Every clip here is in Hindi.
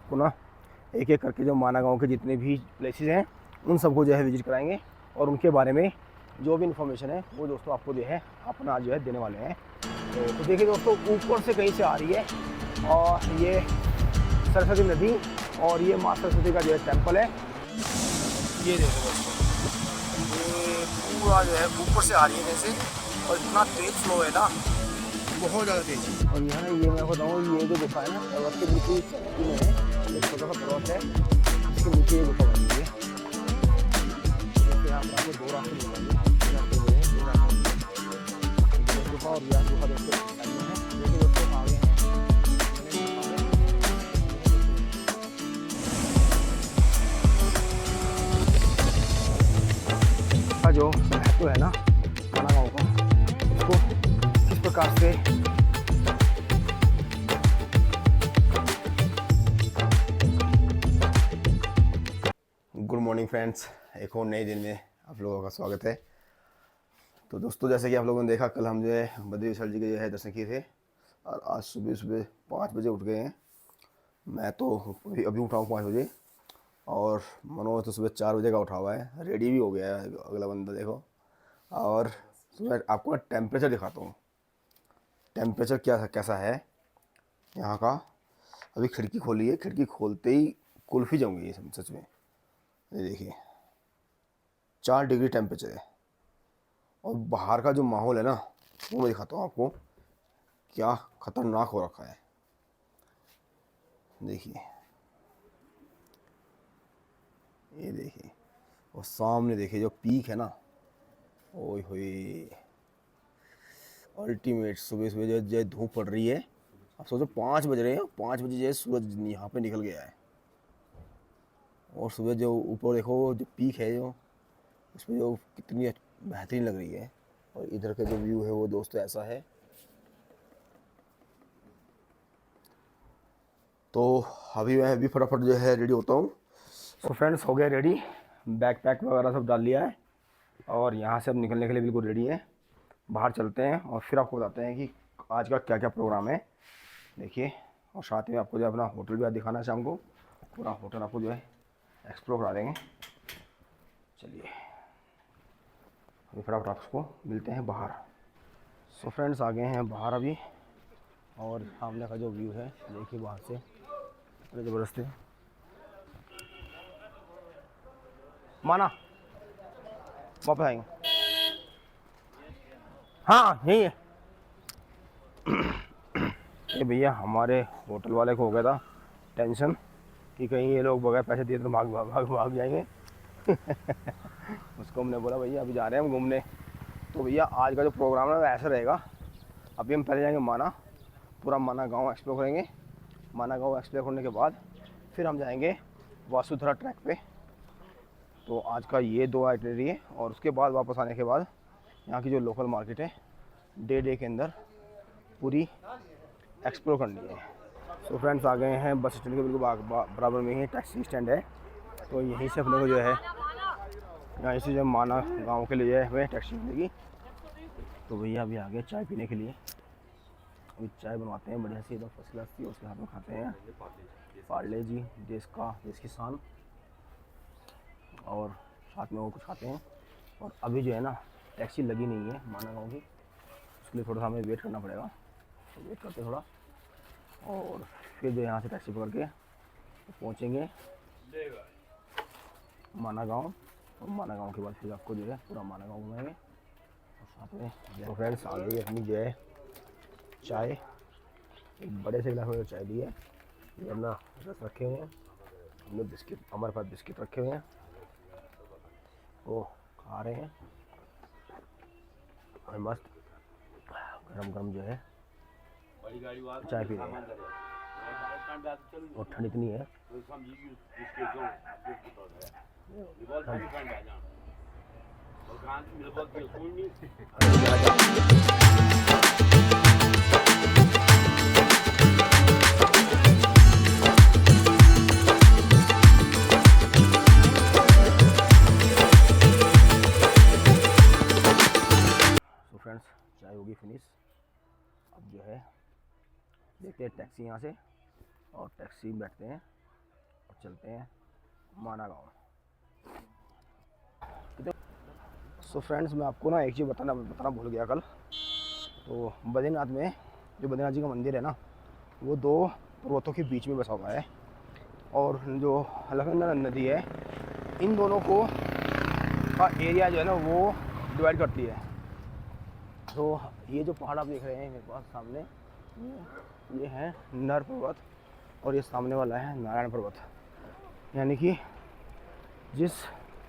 आपको ना एक एक करके जो माना गाँव के जितने भी प्लेसेस हैं उन सबको जो है विजिट कराएंगे और उनके बारे में जो भी इन्फॉर्मेशन है वो दोस्तों आपको जो है अपना जो है देने वाले हैं। तो देखिए दोस्तों, ऊपर से कहीं से आ रही है और ये सरस्वती नदी और ये माँ सरस्वती का जो है टेम्पल है। ये देखो दोस्तों, ये पूरा जो है ऊपर से आ रही है जैसे, और इतना तेज फ्लो है ना, बहुत ज़्यादा तेज। और यहाँ ये मैं बताऊँ, ये जो गुफा है ना पर्वत के बिल्कुल में है, एक छोटा सा पर्वत है, इसके नीचे ये गुफा बनी हुई है। यहाँ पर आपको दो रास्ते मिल जाएंगे, गुफा और यह गुफा दोस्तों है। देखिए दोस्तों आगे हैं जो महत्व है ना माना गाँव का, उसको किस प्रकार से गुड मॉर्निंग फ्रेंड्स, एक और नए दिन में आप लोगों का स्वागत है। तो दोस्तों, जैसे कि आप लोगों ने देखा, कल हम जो है बद्रीश्वर जी के जो है दर्शन किए थे और आज सुबह सुबह 5 बजे उठ गए हैं। मैं तो अभी उठा हूँ 5 बजे और मनोज तो सुबह 4 बजे का उठा हुआ है, रेडी भी हो गया है अगला बंदा देखो। और सुबह आपको टेम्परेचर दिखाता हूँ, टेम्परेचर कैसा है यहाँ का। अभी खिड़की खोली है, खिड़की खोलते ही कुल्फ़ी जम गई है सच में। ये देखिए 4 डिग्री टेम्परेचर है और बाहर का जो माहौल है ना वो मैं दिखाता हूँ आपको, क्या ख़तरनाक हो रखा है। देखिए, ये देखिए, और सामने देखिए जो पीक है ना, ओए होए अल्टीमेट। सुबह सुबह जो धूप पड़ रही है, अब सोचो 5 बज रहे हैं, 5 बजे जो है सूरज यहाँ पे निकल गया है। और सुबह जो ऊपर देखो जो पीक है, जो उसमें जो कितनी बेहतरीन लग रही है। और इधर का जो व्यू है वो दोस्तों ऐसा है। तो अभी मैं भी फटाफट जो है रेडी होता हूँ। तो फ्रेंड्स हो गया रेडी, बैग पैक वगैरह सब डाल लिया है और यहाँ से अब निकलने के लिए बिल्कुल रेडी है। बाहर चलते हैं और फिर आपको बताते हैं कि आज का क्या क्या प्रोग्राम है। देखिए, और साथ में आपको जो अपना होटल भी आज दिखाना है शाम को, पूरा होटल आपको जो है एक्सप्लोर करा देंगे। चलिए अभी फटाफट आपको मिलते हैं बाहर। सो फ्रेंड्स आ गए हैं बाहर अभी, और सामने का जो व्यू है देखिए बाहर से, बड़े ज़बरदस्त है। माना वापस आएंगे, हाँ यही है। ये भैया हमारे होटल वाले को हो गया था टेंशन कि कहीं ये लोग बगैर पैसे दिए तो भाग जाएंगे। उसको हमने बोला भैया अभी जा रहे हैं हम घूमने। तो भैया आज का जो प्रोग्राम है वो ऐसा रहेगा, अभी हम पहले जाएंगे माना, पूरा माना गांव एक्सप्लोर करेंगे। माना गांव एक्सप्लोर करने के बाद फिर हम जाएंगे वासुधरा ट्रैक पे। तो आज का ये 2 आइटनरी है और उसके बाद वापस आने के बाद यहाँ की जो लोकल मार्केट है डे के अंदर पूरी एक्सप्लोर करनी है। तो फ्रेंड्स आ गए हैं बस स्टैंड के बिल्कुल बराबर में ही टैक्सी स्टैंड है। तो यहीं से अपने को जो है यहाँ से जो माना गांव के लिए हमें टैक्सी मिलेगी। तो भैया अभी आ गए चाय पीने के लिए, अभी चाय बनवाते हैं बढ़िया सी एकदम फर्स्ट क्लास की, उसके साथ में खाते हैं पार्ले जी देश किसान, और साथ में वो कुछ खाते हैं। और अभी जो है ना टैक्सी लगी नहीं है माना गाँव की, उसके लिए थोड़ा सा हमें वेट करना पड़ेगा। तो वेट करते थोड़ा, और फिर जो यहाँ से टैक्सी पकड़ के पहुँचेंगे माना गाँव। और माना गाँव के बाद फिर आपको जो है पूरा माना गाँव घुमाएंगे। और साथ में तो फ्रेंड्स आ गई अपनी जो है चाय, एक बड़े से गिलास में चाय ली है। ये अपना रस रखे हुए हैं हमने, बिस्किट हमारे पास बिस्किट रखे हुए हैं, वो खा रहे हैं और मस्त गरम गरम जो है चाय पी रहे हैं। और ठंड इतनी है, फ्रेंड्स चाय होगी फिनिश। अब जो है देखते हैं टैक्सी यहाँ से, और टैक्सी में बैठते हैं और चलते हैं माना गाँव। सो फ्रेंड्स, मैं आपको ना एक चीज़ बताना भूल गया कल। तो बद्रीनाथ में जो बद्रीनाथ जी का मंदिर है ना, वो दो पर्वतों के बीच में बसा हुआ है, और जो अलकनंदा नदी है इन दोनों को का एरिया जो है ना वो डिवाइड करती है। तो ये जो पहाड़ आप देख रहे हैं मेरे पास सामने, ये है नर पर्वत, और ये सामने वाला है नारायण पर्वत। यानी कि जिस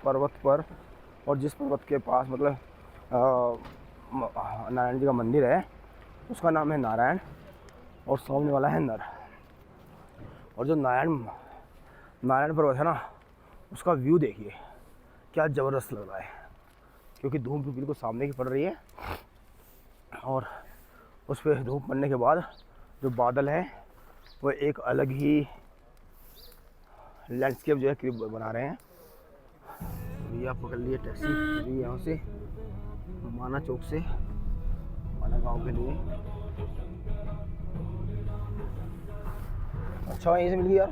पर्वत पर और जिस पर्वत के पास मतलब नारायण जी का मंदिर है उसका नाम है नारायण, और सामने वाला है नर। और जो नारायण पर्वत है ना, उसका व्यू देखिए क्या ज़बरदस्त लग रहा है, क्योंकि धूप भी बिल्कुल सामने की पड़ रही है, और उस पर धूप पड़ने के बाद जो बादल है वो एक अलग ही लैंडस्केप जो है बना रहे हैं। भैया पकड़ लिए टैक्सी अभी यहाँ से माना चौक से माना गांव के लिए। अच्छा यहीं से मिल गई यार।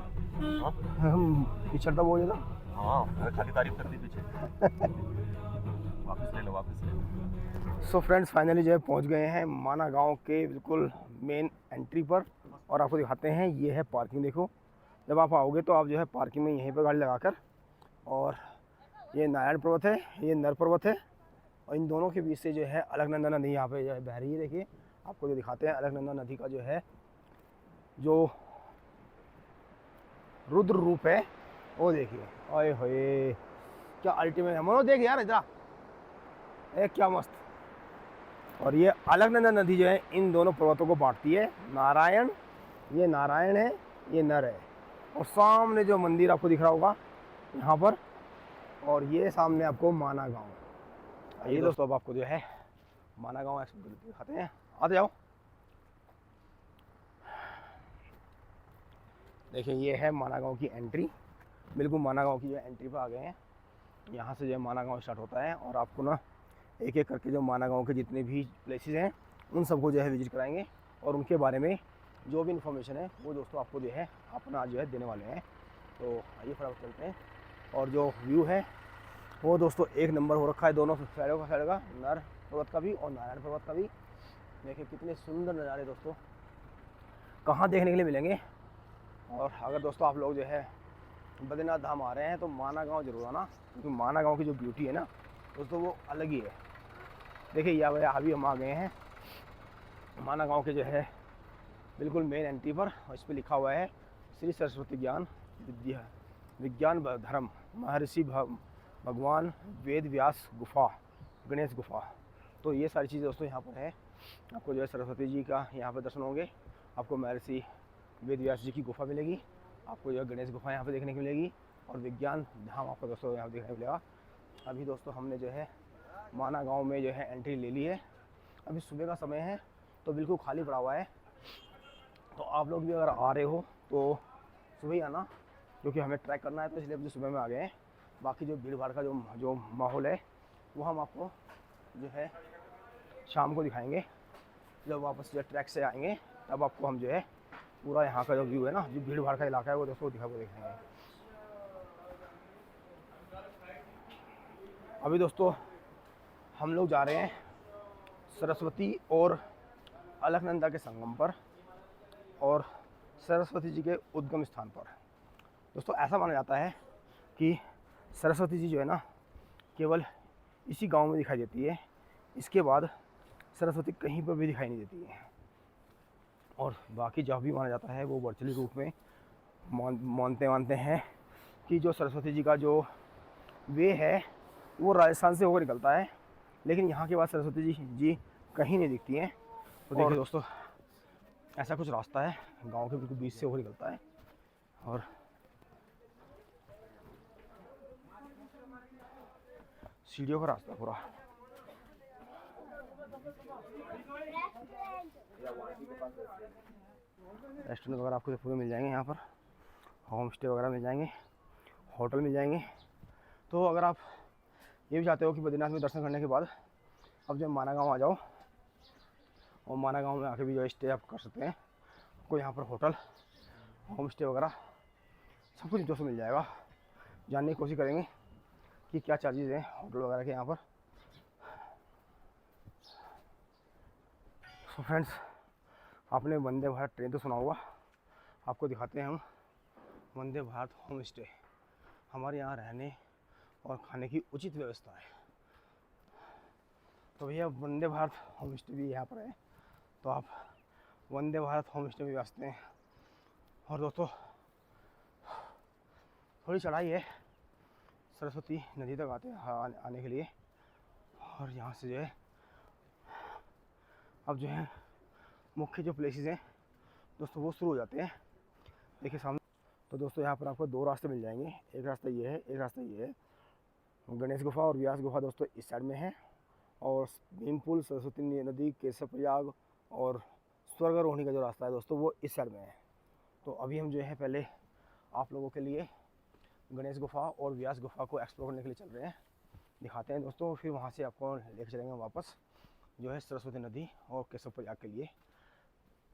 हाँ हम पिछड़ता बहुत ज़्यादा। हाँ खाली तारीफ कर दी पीछे। वापस ले लो। सो फ्रेंड्स, फाइनली जो है पहुँच गए हैं माना गांव के बिल्कुल मेन एंट्री पर, और आपको दिखाते हैं ये है पार्किंग। देखो जब आप आओगे तो आप जो है पार्किंग में यहीं पर गाड़ी लगाकर, और ये नारायण पर्वत है, ये नर पर्वत है, और इन दोनों के बीच से जो है अलकनंदा नदी यहाँ पे जो है बह रही है। देखिए आपको जो दिखाते हैं अलकनंदा नदी का जो है जो रुद्र रूप है वो देखिए। ओए होए क्या अल्टीमेट है, मनो देख यार इधर एक क्या मस्त। और ये अलकनंदा नदी जो है इन दोनों पर्वतों को बांटती है। नारायण, ये नारायण है, ये नर है, और सामने जो मंदिर आपको दिख रहा होगा यहाँ पर, और ये सामने आपको माना गांव। ये दोस्तों अब आपको जो है माना गांव दिखाते हैं, आते जाओ। देखिए ये है माना गांव की एंट्री, बिल्कुल माना गांव की जो एंट्री पर आ गए हैं। यहाँ से जो है माना गांव स्टार्ट होता है, और आपको ना एक एक करके जो माना गांव के जितने भी प्लेसेस हैं उन सबको जो है विजिट कराएंगे, और उनके बारे में जो भी इन्फॉर्मेशन है वो दोस्तों आपको जो है अपना जो है देने वाले हैं। तो आइए फटाफट चलते हैं। और जो व्यू है वो दोस्तों एक नंबर हो रखा है, दोनों साइडों का नर पर्वत का भी और नारायण पर्वत का भी। देखिए कितने सुंदर नज़ारे दोस्तों कहाँ देखने के लिए मिलेंगे। और अगर दोस्तों आप लोग जो है बद्रीनाथ धाम आ रहे हैं तो माना गांव जरूर आना, क्योंकि माना गांव की जो ब्यूटी है ना दोस्तों वो अलग ही है। देखिए यहाँ अभी हम आ गए हैं माना गांव के जो है बिल्कुल मेन एंट्री पर, और इस पर लिखा हुआ है श्री सरस्वती ज्ञान विज्ञान धर्म महर्षि भगवान वेद व्यास गुफा गणेश गुफा। तो ये सारी चीज़ें दोस्तों यहाँ पर है। आपको जो है सरस्वती जी का यहाँ पर दर्शन होंगे, आपको महर्षि वेद व्यास जी की गुफा मिलेगी, आपको जो है गणेश गुफा यहाँ पर देखने को मिलेगी, और विज्ञान धाम आपको दोस्तों यहाँ देखने को मिलेगा। अभी दोस्तों हमने जो है माना गांव में जो है एंट्री ले ली है। अभी सुबह का समय है तो बिल्कुल खाली पड़ा हुआ है, तो आप लोग भी अगर आ रहे हो तो सुबह ही आना, क्योंकि हमें ट्रैक करना है, तो इसलिए अभी सुबह में आ गए हैं। बाकी जो भीड़ भाड़ का जो माहौल है वो हम आपको जो है शाम को दिखाएंगे, जब वापस जो ट्रैक से आएंगे तब आपको हम जो है पूरा यहाँ का जो व्यू है ना, जो भीड़ भाड़ का इलाका है वो दोस्तों दिखाएंगे। अभी दोस्तों हम लोग जा रहे हैं सरस्वती और अलकनंदा के संगम पर, और सरस्वती जी के उद्गम स्थान पर। दोस्तों ऐसा माना जाता है कि सरस्वती जी जो है ना केवल इसी गांव में दिखाई देती है, इसके बाद सरस्वती कहीं पर भी दिखाई नहीं देती है। और बाकी जो भी माना जाता है वो वर्चुअली रूप में मानते हैं कि जो सरस्वती जी का जो वे है वो राजस्थान से होकर निकलता है, लेकिन यहाँ के बाद सरस्वती जी कहीं नहीं दिखती हैं। तो देखिए दोस्तों ऐसा कुछ रास्ता है गांव के बिल्कुल बीच से होकर निकलता है, और सीढ़ियों का रास्ता पूरा। रेस्टोरेंट वगैरह आपको पूरे मिल जाएंगे यहाँ पर, होम स्टे वगैरह मिल जाएंगे, होटल मिल जाएंगे। तो अगर आप ये भी चाहते हो कि बद्रीनाथ में दर्शन करने के बाद अब जब माना गाँव आ जाओ, और माना गाँव में आके भी जो स्टे आप कर सकते हैं, आपको यहाँ पर होटल होम स्टे वगैरह सब कुछ दोस्तों मिल जाएगा। जानने की कोशिश करेंगे कि क्या चार्जेस हैं होटल वगैरह के यहाँ पर। सो फ्रेंड्स, आपने वंदे भारत ट्रेन तो सुना होगा, आपको दिखाते हैं हम वंदे भारत होम स्टे। हमारे यहाँ रहने और खाने की उचित व्यवस्था है। तो भैया वंदे भारत होम स्टे भी यहाँ पर है, तो आप वंदे भारत होम स्टे में भी आ सकते हैं। और दोस्तों थोड़ी चढ़ाई है, सरस्वती नदी तक आते हैं आने के लिए। और यहाँ से जो है अब जो है मुख्य जो प्लेसेस हैं दोस्तों वो शुरू हो जाते हैं। देखिए सामने। तो दोस्तों यहाँ पर आपको दो रास्ते मिल जाएंगे, एक रास्ता ये है, एक रास्ता ये है। गणेश गुफा और व्यास गुफा दोस्तों इस साइड में है, और भीम पुल, सरस्वती नदी, केशव प्रयाग और स्वर्गारोहणी का जो रास्ता है दोस्तों वो इस साइड में है। तो अभी हम जो है पहले आप लोगों के लिए गणेश गुफा और व्यास गुफा को एक्सप्लोर करने के लिए चल रहे हैं, दिखाते हैं दोस्तों। फिर वहाँ से आपको लेकर चलेंगे वापस जो है सरस्वती नदी और केशव प्रयाग के लिए।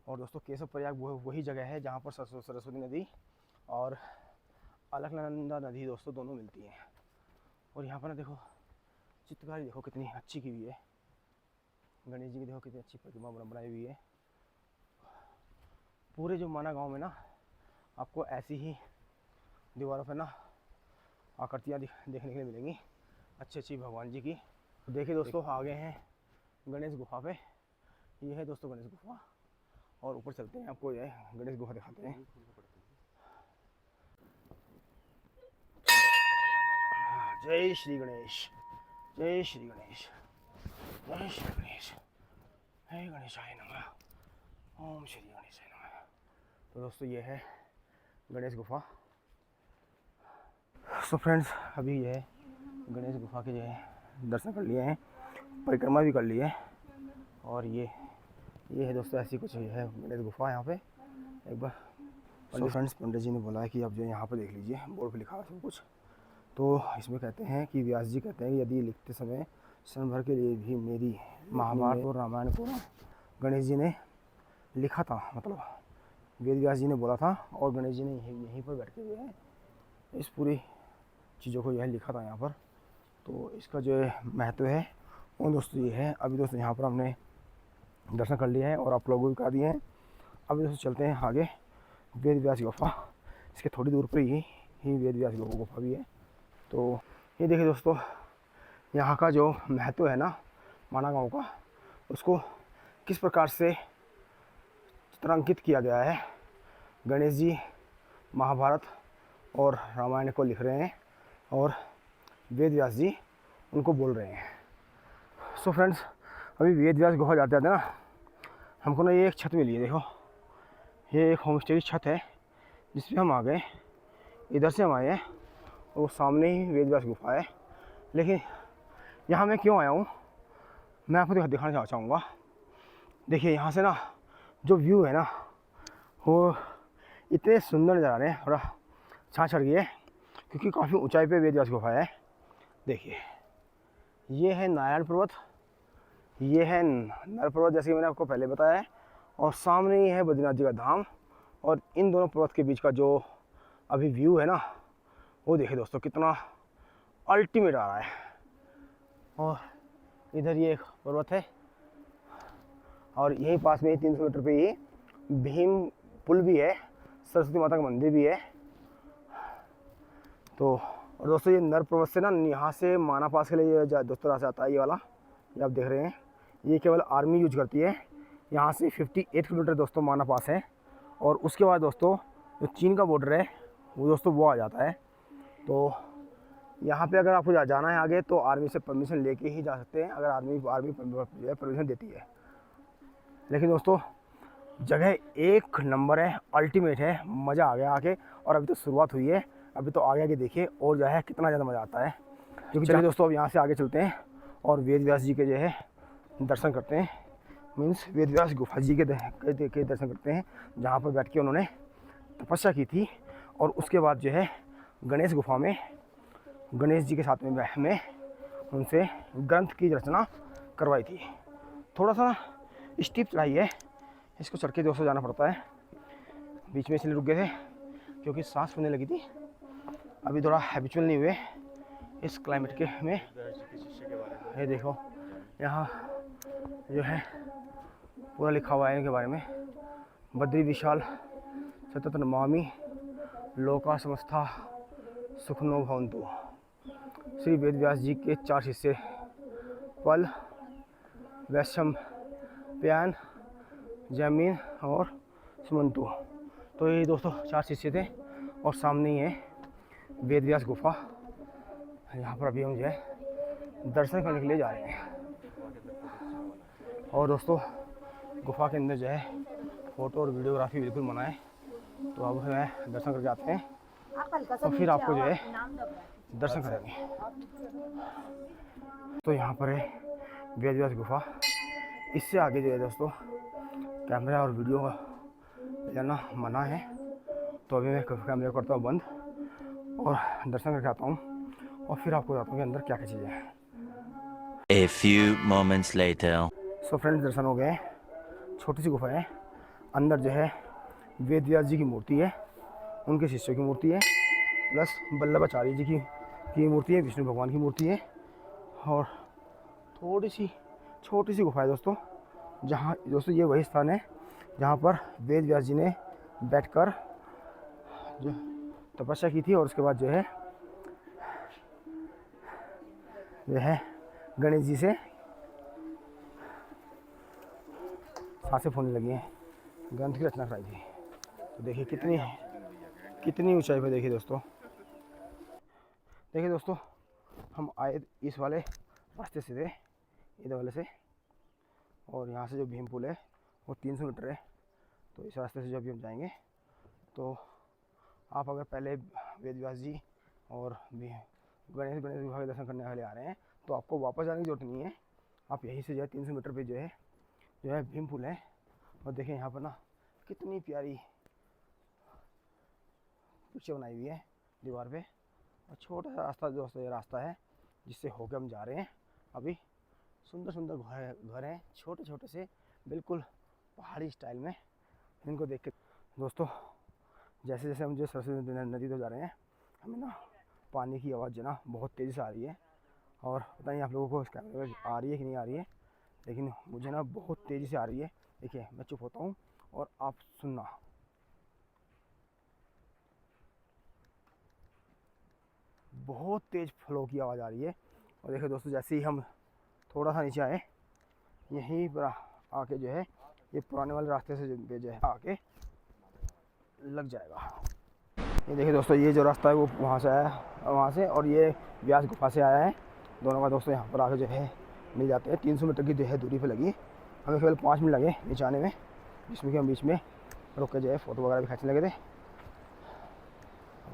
और दोस्तों केशव प्रयाग वही जगह है जहाँ पर सरस्वती नदी और अलकनंदा नदी दोस्तों दोनों मिलती हैं। और यहाँ पर ना देखो चित्रकारी देखो कितनी अच्छी की हुई है, गणेश जी की देखो कितनी अच्छी प्रतिमा बनाई हुई है। पूरे जो माना गांव में ना आपको ऐसी ही दीवारों पर ना आकृतियाँ देखने के लिए मिलेंगी अच्छी अच्छी भगवान जी की। तो देखिए दोस्तों आगे हैं गणेश गुफा पे, ये है दोस्तों गणेश गुफा। और ऊपर चलते हैं, आपको ये गणेश गुफा दिखाते हैं। जय श्री गणेश, जय श्री गणेश, जय श्री गणेश, हे गणेशाय नमः, ओम श्री गणेशाय नमः। तो दोस्तों ये है गणेश गुफा। सो फ्रेंड्स अभी ये गणेश गुफा के जो है दर्शन कर लिए हैं, परिक्रमा भी कर ली है। और ये है दोस्तों ऐसी कुछ है गणेश गुफा यहाँ पे एक बार। सो फ्रेंड्स पंडित जी ने बोला है कि आप जो यहाँ पर देख लीजिए, बोर्ड पे लिखा है सब कुछ। तो इसमें कहते हैं कि व्यास जी कहते हैं कि यदि लिखते समय क्षण भर के लिए भी मेरी महाभारत और रामायण को गणेश जी ने लिखा था, मतलब वेद व्यास जी ने बोला था और गणेश जी ने यहीं पर बैठ के जो है इस पूरी चीज़ों को जो है लिखा था यहाँ पर। तो इसका जो है महत्व है वो दोस्तों ये है। अभी दोस्तों यहाँ पर हमने दर्शन कर लिया है और आप लोगों को भी करा दिए हैं। अभी दोस्तों चलते हैं आगे वेद व्यास गुफा, इसके थोड़ी दूर पर ही वेद व्यास गुफा भी है। तो ये देखिए दोस्तों यहाँ का जो महत्व है ना माना गाँव का, उसको किस प्रकार से चित्रांकित किया गया है। गणेश जी महाभारत और रामायण को लिख रहे हैं और वेद व्यास जी उनको बोल रहे हैं। सो फ्रेंड्स अभी वेद व्यास गुफा जाते जाते ना हमको ना ये एक छत मिली है, देखो ये एक होम स्टे की छत है जिस पर हम आ गए। इधर से हम आए हैं और वो सामने ही वेद व्यास गुफा है। लेकिन यहाँ मैं क्यों आया हूँ मैं आपको दिखाना चाहूँगा। देखिए यहाँ से ना जो व्यू है ना वो इतने सुंदर नज़र आ रहे हैं, थोड़ा छाँव चढ़ गई है क्योंकि काफ़ी ऊंचाई पे वेद व्यास गुफा है। देखिए ये है नारायण पर्वत, ये है नर पर्वत जैसे कि मैंने आपको पहले बताया है, और सामने ही है बद्रीनाथ जी का धाम। और इन दोनों पर्वत के बीच का जो अभी व्यू है ना वो देखिए दोस्तों कितना अल्टीमेट आ रहा है। और इधर ये एक पर्वत है और यहीं पास में 300 मीटर पे ही भीम पुल भी है, सरस्वती माता का मंदिर भी है। तो और दोस्तों ये नर पर्वत से ना यहाँ से माना पास के लिए दोस्तों रास्ता आता है, ये वाला ये आप देख रहे हैं, ये केवल आर्मी यूज करती है। यहाँ से 58 किलोमीटर दोस्तों माना पास है। और उसके बाद दोस्तों जो चीन का बॉर्डर है वो दोस्तों वो आ जाता है। तो यहाँ पे अगर आपको जाना है आगे तो आर्मी से परमिशन लेके ही जा सकते हैं, अगर आर्मी परमिशन देती है। लेकिन दोस्तों जगह एक नंबर है, अल्टीमेट है, मज़ा आ गया आके। और अभी तो शुरुआत हुई है, अभी तो आगे आगे देखिए और जो है कितना ज़्यादा मज़ा आता है। क्योंकि चलिए दोस्तों अब यहाँ से आगे चलते हैं और वेद व्यास जी के जो है दर्शन करते हैं। मीन्स वेद व्यास गुफा जी के दर्शन करते हैं जहाँ पर बैठ के उन्होंने तपस्या की थी। और उसके बाद जो है गणेश गुफा में गणेश जी के साथ में उनसे ग्रंथ की रचना करवाई थी। थोड़ा सा स्टीप चढ़ाई है, इसको चढ़ के दोस्तों जाना पड़ता है। बीच में इसलिए रुक गए थे क्योंकि सांस फूलने लगी थी। अभी थोड़ा हैबिचुअल नहीं हुए इस क्लाइमेट के में। ये देखो यहाँ जो है पूरा लिखा हुआ है इनके बारे में, बद्री विशाल सतत नमामि लोका समस्ता सुखनो भवन्तु। श्री वेद व्यास जी के 4 शिष्य पल, वैशम, प्यान, जमीन और सुमंतु। तो ये दोस्तों 4 शिष्य थे और सामने ही है वेद व्यास गुफा। यहाँ पर अभी हम जो है दर्शन करने के लिए जा रहे हैं। और दोस्तों गुफा के अंदर जो है फ़ोटो और वीडियोग्राफी बिल्कुल मना है। तो अब हमें दर्शन करके आते हैं और फिर आपको जो है दर्शन करेंगे। तो यहाँ पर है वेद व्यास गुफा। इससे आगे जो है दोस्तों कैमरा और वीडियो लेना मना है। तो अभी मैं कैमरे करता हूँ बंद और दर्शन करके आता हूँ और फिर आपको बताता हूँ कि अंदर क्या क्या चीज़ें हैं। A few moments later. So friends दर्शन हो गए। छोटी सी गुफा है, अंदर जो है वेद व्यास जी की मूर्ति है, उनके शिष्यों की मूर्ति है, प्लस वल्लभाचार्य जी की मूर्ति है, विष्णु भगवान की मूर्ति है। और थोड़ी सी छोटी सी गुफा है दोस्तों, जहाँ दोस्तों ये वही स्थान है जहाँ पर वेद व्यास जी ने बैठकर जो तपस्या की थी और उसके बाद जो है गणेश जी से सांसें फूलने लगी हैं, ग्रंथ की रचना कराई थी। तो देखिए कितनी ऊंचाई पे देखिए दोस्तों। देखिए दोस्तों हम आए इस वाले रास्ते से थे, इधर वाले से, और यहाँ से जो भीम पुल है वो 300 मीटर है। तो इस रास्ते से जो अभी हम जाएंगे, तो आप अगर पहले वेद व्यास जी और गणेश गुफा के दर्शन करने वाले आ रहे हैं तो आपको वापस जाने की जरूरत नहीं है। आप यहीं से जो है 300 मीटर पे जो है भीम पुल है। और देखिए यहाँ पर ना कितनी प्यारी पिक्चर बनाई हुई है दीवार पे। और छोटा सा रास्ता दोस्तों ये रास्ता है जिससे होकर हम जा रहे हैं। अभी सुंदर सुंदर घर हैं, छोटे छोटे से, बिल्कुल पहाड़ी स्टाइल में। इनको देख के दोस्तों जैसे जैसे हम जो सरस्वती नदी तो जा रहे हैं, हमें ना पानी की आवाज़ जो ना बहुत तेज़ी से आ रही है। और पता नहीं आप लोगों को इस कैमरे में आ रही है कि नहीं आ रही है, लेकिन मुझे ना बहुत तेज़ी से आ रही है। देखिए मैं चुप होता हूँ और आप सुनना। बहुत तेज़ फ्लो की आवाज़ आ रही है। और देखिए दोस्तों जैसे ही हम थोड़ा सा नीचे आए, यहीं पर आके जो है ये पुराने वाले रास्ते से जो है आके लग जाएगा। ये देखिए दोस्तों ये जो रास्ता है वो वहाँ से आया, वहाँ से, और ये व्यास गुफा से आया है। दोनों का दोस्तों यहाँ पर आके जो है मिल जाते हैं। 300 मीटर की जो है दूरी पे लगी। हमें केवल 5 मिनट लगे नीचे आने में, जिसमें कि हम बीच में रुक के जो है फ़ोटो वगैरह भी खींचने लगे थे।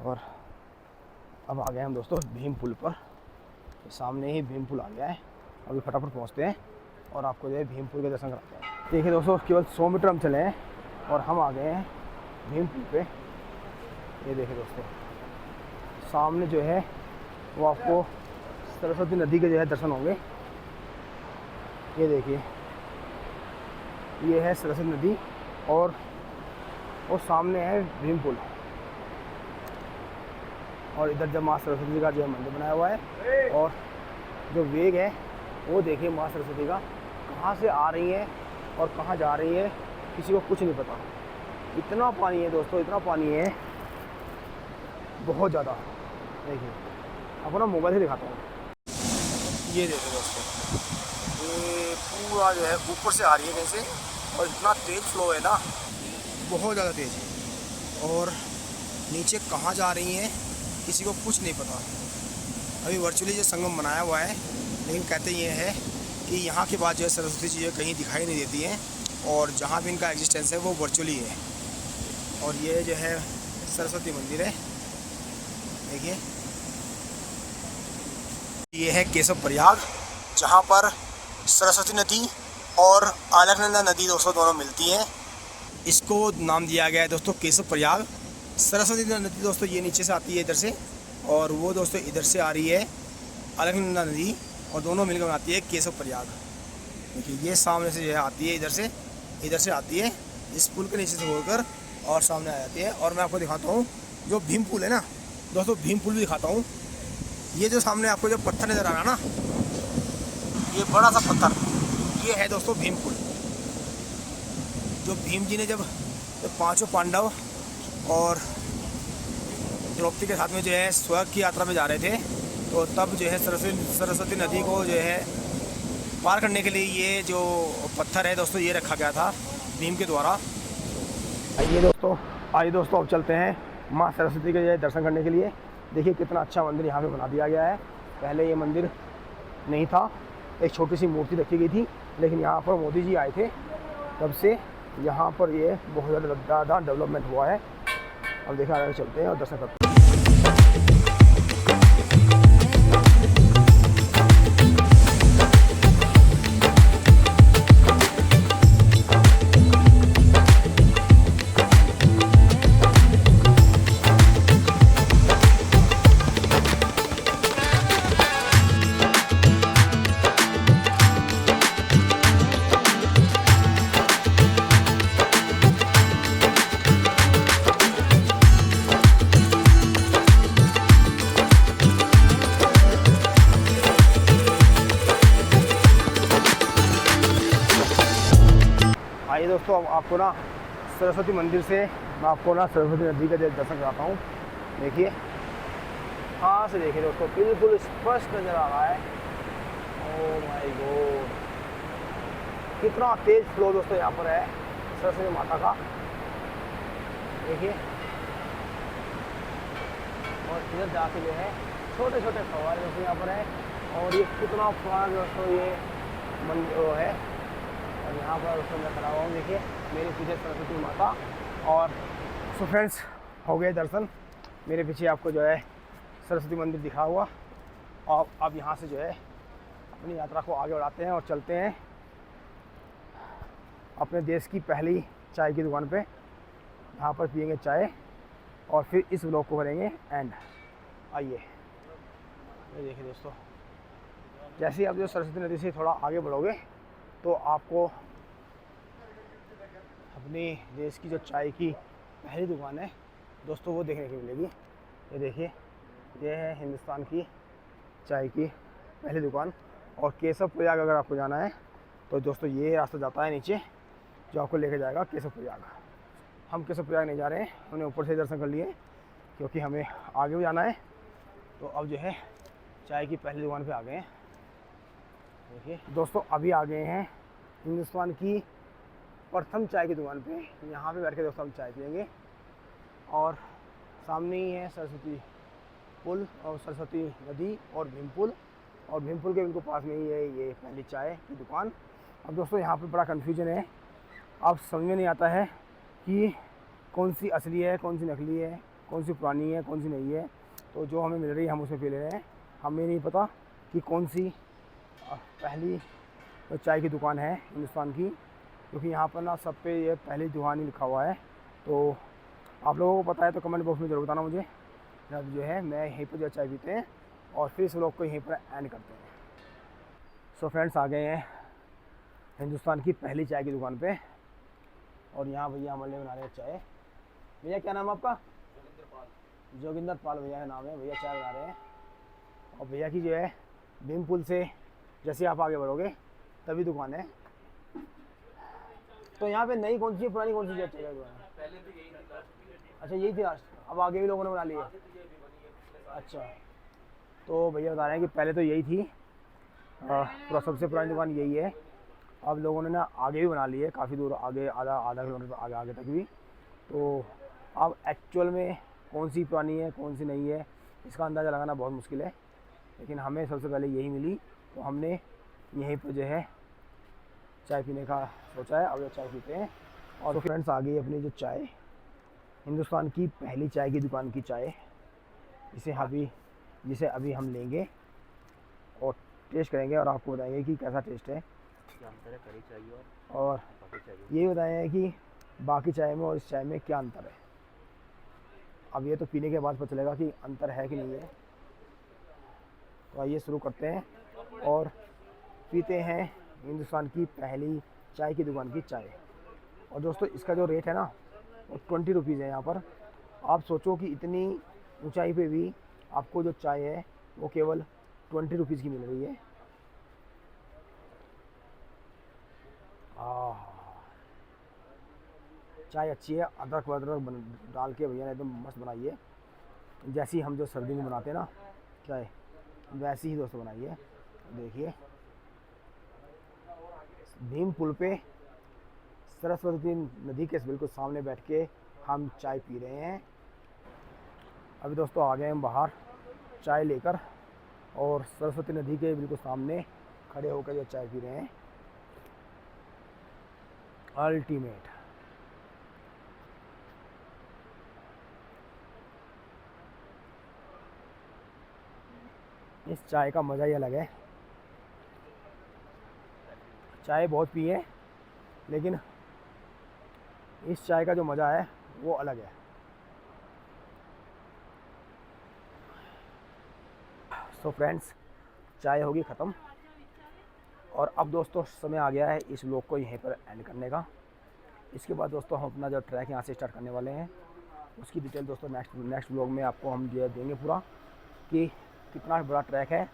और अब आ गए हम दोस्तों भीम पुल पर। सामने ही भीम पुल आ गया है। अभी फटाफट पहुँचते हैं और आपको जो है भीम पुल के दर्शन कराते हैं। देखिए दोस्तों केवल 100 मीटर हम चले हैं और हम आ गए हैं भीम पुल पे। ये देखिए दोस्तों सामने जो है वो आपको सरस्वती नदी के जो है दर्शन होंगे। ये देखिए ये है सरस्वती नदी और सामने है भीम पुल। और इधर जब माँ सरस्वती का जो है मंदिर बनाया हुआ है। और जो वेग है वो देखिए माँ सरस्वती का कहाँ से आ रही है और कहाँ जा रही है, किसी को कुछ नहीं पता। इतना पानी है दोस्तों, इतना पानी है बहुत ज़्यादा। देखिए आपको ना मोबाइल से दिखाता हूँ। ये देखो दोस्तों ये पूरा जो है ऊपर से आ रही है कहीं से, और इतना तेज़ फ्लो है ना, बहुत ज़्यादा तेज़ है। और नीचे कहाँ जा रही हैं किसी को कुछ नहीं पता। अभी वर्चुअली जो संगम बनाया हुआ है, लेकिन कहते ये है कि यहाँ के बाद जो है सरस्वती जी कहीं दिखाई नहीं देती हैं, और जहाँ भी इनका एग्जिस्टेंस है वो वर्चुअली है। और ये जो है सरस्वती मंदिर है। देखिए ये है केशव प्रयाग, जहाँ पर सरस्वती नदी और अलकनंदा नदी दोस्तों दोनों मिलती हैं। इसको नाम दिया गया है दोस्तों केशव प्रयाग। सरस्वती नदी दोस्तों ये नीचे से आती है इधर से, और वो दोस्तों इधर से आ रही है अलकनंदा नदी, और दोनों मिलकर बनाती है केशव प्रयाग। देखिए ये सामने से जो है आती है, इधर से आती है, इस पुल के नीचे से होकर और सामने आ जाती है। और मैं आपको दिखाता हूँ जो भीम पुल है ना दोस्तों, भीम पुल भी दिखाता हूँ। ये जो सामने आपको जो पत्थर नज़र आ रहा है ना, ये बड़ा सा पत्थर, ये है दोस्तों भीम पुल। जो भीम जी ने जब पांचों पांडव और द्रौपदी के साथ में जो है स्वर्ग की यात्रा में जा रहे थे, तो तब जो है सरस्वती नदी को जो है पार करने के लिए ये जो पत्थर है दोस्तों, ये रखा गया था भीम के द्वारा। आइए दोस्तों अब चलते हैं माँ सरस्वती के दर्शन करने के लिए। देखिए कितना अच्छा मंदिर यहाँ पे बना दिया गया है। पहले ये मंदिर नहीं था, एक छोटी सी मूर्ति रखी गई थी, लेकिन यहाँ पर मोदी जी आए थे, तब से यहाँ पर ये बहुत ज़्यादा डेवलपमेंट हुआ है। अब देखा आगे चलते हैं और दर्शन करते हैं। आइए दोस्तों अब आपको ना सरस्वती मंदिर से मैं आपको ना सरस्वती नदी का दर्शन कराता हूँ। देखिए हाँ से देखिए दोस्तों, बिल्कुल स्पष्ट नज़र आ रहा है। ओह माय गॉड, कितना तेज फ्लो दोस्तों यहाँ पर है सरस्वती माता का। देखिए और इधर जाके जो है छोटे छोटे फव्वारे दोस्तों यहाँ पर है। और ये कितना पुराना दोस्तों ये मंदिर है। और यहाँ पर उसको मैं खड़ा हुआ हूँ, देखिए मेरे पीछे सरस्वती माता। और सो फ्रेंड्स हो गए दर्शन। मेरे पीछे आपको जो है सरस्वती मंदिर दिखा हुआ। और अब यहाँ से जो है अपनी यात्रा को आगे बढ़ाते हैं और चलते हैं अपने देश की पहली चाय की दुकान पे। यहाँ पर पियेंगे चाय और फिर इस व्लॉग को करेंगे एंड। आइए ये देखिए दोस्तों, जैसे ही आप जो सरस्वती नदी से थोड़ा आगे बढ़ोगे तो आपको अपने देश की जो चाय की पहली दुकान है दोस्तों वो देखने को मिलेगी। ये देखिए, ये है हिंदुस्तान की चाय की पहली दुकान। और केशव प्रयाग अगर आपको जाना है तो दोस्तों ये रास्ता जाता है नीचे, जो आपको लेके जाएगा केशव प्रयाग। हम केशव प्रयाग नहीं जा रहे हैं, हमने ऊपर से दर्शन कर लिए क्योंकि हमें आगे भी जाना है। तो अब जो है चाय की पहली दुकान पे आ गए हैं। देखिए दोस्तों अभी आ गए हैं हिंदुस्तान की प्रथम चाय की दुकान पे। यहाँ पे बैठ के दोस्तों हम चाय पियेंगे। और सामने ही है सरस्वती पुल और सरस्वती नदी और भीम पुल। और भीम पुल के बिल्कुल पास में ही है ये पहली चाय की दुकान। अब दोस्तों यहाँ पे बड़ा कन्फ्यूजन है, अब समझ में नहीं आता है कि कौन सी असली है, कौन सी नकली है, कौन सी पुरानी है, कौन सी नहीं है। तो जो हमें मिल रही है हम उसे पी ले रहे हैं। हमें नहीं पता कि कौन सी पहली चाय की दुकान है हिंदुस्तान की, क्योंकि यहाँ पर ना सब पे ये पहली दुकान ही लिखा हुआ है। तो आप लोगों को पता है तो कमेंट बॉक्स में ज़रूर बताना मुझे। अब जो है मैं यहीं पर जो चाय पीते हैं और फिर इस व्लॉग को यहीं पर एंड करते हैं। सो फ्रेंड्स आ गए हैं हिंदुस्तान की पहली चाय की दुकान पे। और यहाँ भैया हमारे लिए बना रहे हैं चाय। भैया क्या नाम है आपका? जोगिंदर पाल भैया का नाम है। भैया चाय बना रहे हैं। और भैया की जो है भीम पुल से जैसे आप आगे बढ़ोगे तभी दुकान है। तो यहाँ पे नई कौन सी पुरानी कौन सी चाय चाहिए दुकान? अच्छा यही थी लास्ट, अब आगे भी लोगों ने बना ली है। अच्छा तो भैया बता रहे हैं कि पहले तो यही थी, पूरा सबसे पुरानी दुकान यही है। अब लोगों ने ना आगे भी बना ली है, काफ़ी दूर आगे, आधा किलोमीटर आगे आगे तक भी। तो अब एक्चुअल में कौन सी पुरानी है कौन सी नहीं है इसका अंदाज़ा लगाना बहुत मुश्किल है, लेकिन हमें सबसे पहले यही मिली तो हमने यहीं पर जो है चाय पीने का सोचा है। अब ये चाय पीते हैं। और तो फ्रेंड्स आ गई अपनी जो चाय, हिंदुस्तान की पहली चाय की दुकान की चाय, जिसे अभी हम लेंगे और टेस्ट करेंगे और आपको बताएंगे कि कैसा टेस्ट है। और ये बताएंगे कि बाकी चाय में और इस चाय में क्या अंतर है। अब ये तो पीने के बाद पता चलेगा कि अंतर है कि नहीं है। तो आइए शुरू करते हैं और पीते हैं हिंदुस्तान की पहली चाय की दुकान की चाय। और दोस्तों इसका जो रेट है ना वो 20 रुपीज़ है यहाँ पर। आप सोचो कि इतनी ऊंचाई पे भी आपको जो चाय है वो केवल 20 रुपीज़ की मिल रही है। आह, चाय अच्छी है, अदरक वदरक डाल के भैया ने एकदम मस्त बनाई है, जैसी हम जो सर्दी में बनाते हैं ना चाय, वैसी ही दोस्तों बनाई है। देखिए भीम पुल पे सरस्वती नदी के बिल्कुल सामने बैठ के हम चाय पी रहे हैं। अभी दोस्तों आ गए हम बाहर चाय लेकर, और सरस्वती नदी के बिल्कुल सामने खड़े होकर जो चाय पी रहे हैं। अल्टीमेट। इस चाय का मज़ा ही अलग है। चाय बहुत पी है, लेकिन इस चाय का जो मज़ा है वो अलग है। सो फ्रेंड्स, चाय होगी ख़त्म, और अब दोस्तों समय आ गया है इस व्लॉग को यहीं पर एंड करने का। इसके बाद दोस्तों हम अपना जो ट्रैक यहाँ से स्टार्ट करने वाले हैं, उसकी डिटेल दोस्तों नेक्स्ट व्लॉग में आपको हम जो देंगे पूरा, कि कितना बड़ा ट्रैक है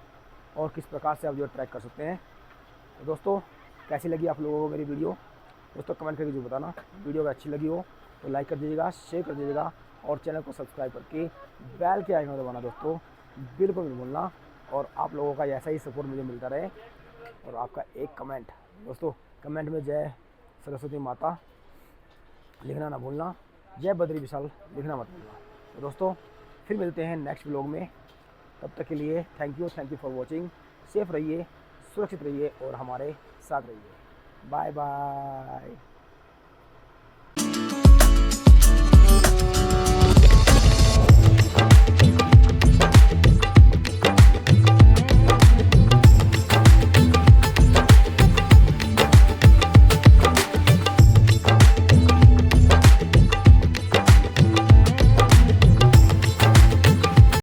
और किस प्रकार से आप जो ट्रैक कर सकते हैं। तो दोस्तों कैसी लगी आप लोगों को मेरी वीडियो, दोस्तों कमेंट करके जो बताना। वीडियो अगर अच्छी लगी हो तो लाइक कर दीजिएगा, शेयर कर दीजिएगा, और चैनल को सब्सक्राइब करके बेल के आइकन दबाना दोस्तों बिल्कुल नहीं भूलना। और आप लोगों का ऐसा ही सपोर्ट मुझे मिलता रहे, और आपका एक कमेंट दोस्तों, कमेंट में जय सरस्वती माता लिखना ना भूलना, जय बद्री विशाल लिखना मत भूलना। तो दोस्तों फिर मिलते हैं नेक्स्ट व्लॉग में, तब तक के लिए thank you for watching. Safe रहिए, सुरक्षित रहिए और हमारे साथ रहिए। Bye bye.